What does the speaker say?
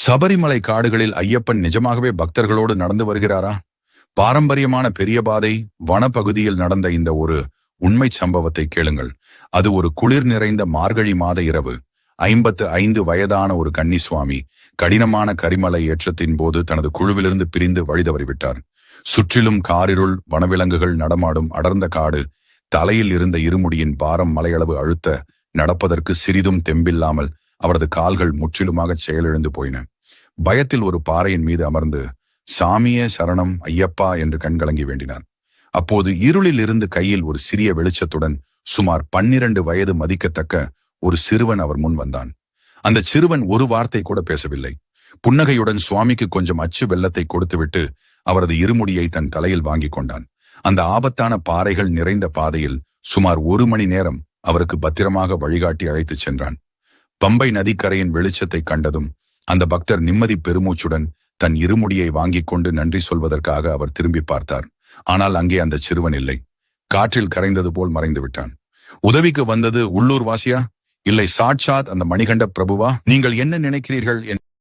சபரிமலை காடுகளில் ஐயப்பன் நிஜமாகவே பக்தர்களோடு நடந்து வருகிறாரா? பாரம்பரியமான பெரிய பாதை வனப்பகுதியில் நடந்த இந்த ஒரு உண்மை சம்பவத்தை கேளுங்கள். அது ஒரு குளிர் நிறைந்த மார்கழி மாத இரவு. 55 வயதான ஒரு கன்னிசுவாமி கடினமான கரிமலை ஏற்றத்தின் போது தனது குழுவிலிருந்து பிரிந்து வழிதவறிவிட்டார். சுற்றிலும் காரிருள், வனவிலங்குகள் நடமாடும் அடர்ந்த காடு. தலையில் இருந்த இருமுடியின் பாரம் மலையளவு அழுத்த நடப்பதற்கு சிறிதும் தெம்பில்லாமல் அவரது கால்கள் முற்றிலுமாக செயலிழந்து போயின. பயத்தில் ஒரு பாறையின் மீது அமர்ந்து, சாமியே சரணம் ஐயப்பா என்று கண்கலங்கி வேண்டினார். அப்போது இருளில் இருந்து கையில் ஒரு சிறிய வெளிச்சத்துடன் சுமார் 12 வயது மதிக்கத்தக்க ஒரு சிறுவன் அவர் முன் வந்தான். அந்த சிறுவன் ஒரு வார்த்தை கூட பேசவில்லை. புன்னகையுடன் சுவாமிக்கு கொஞ்சம் அச்சு வெள்ளத்தை கொடுத்துவிட்டு அவரது இருமுடியை தன் தலையில் வாங்கி கொண்டான். அந்த ஆபத்தான பாறைகள் நிறைந்த பாதையில் சுமார் 1 மணி நேரம் அவருக்கு பத்திரமாக வழிகாட்டி அழைத்துச் சென்றான். பம்பை நதிக்கரையின் வெளிச்சத்தை கண்டதும் அந்த பக்தர் நிம்மதி பெருமூச்சுடன் தன் இருமுடியை வாங்கிக் கொண்டு நன்றி சொல்வதற்காக அவர் திரும்பி பார்த்தார். ஆனால் அங்கே அந்த சிறுவன் இல்லை. காற்றில் கரைந்தது போல் மறைந்து விட்டான். உதவிக்கு வந்தது உள்ளூர் வாசியா, இல்லை சாட்சாத் அந்த மணிகண்ட பிரபுவா? நீங்கள் என்ன நினைக்கிறீர்கள்?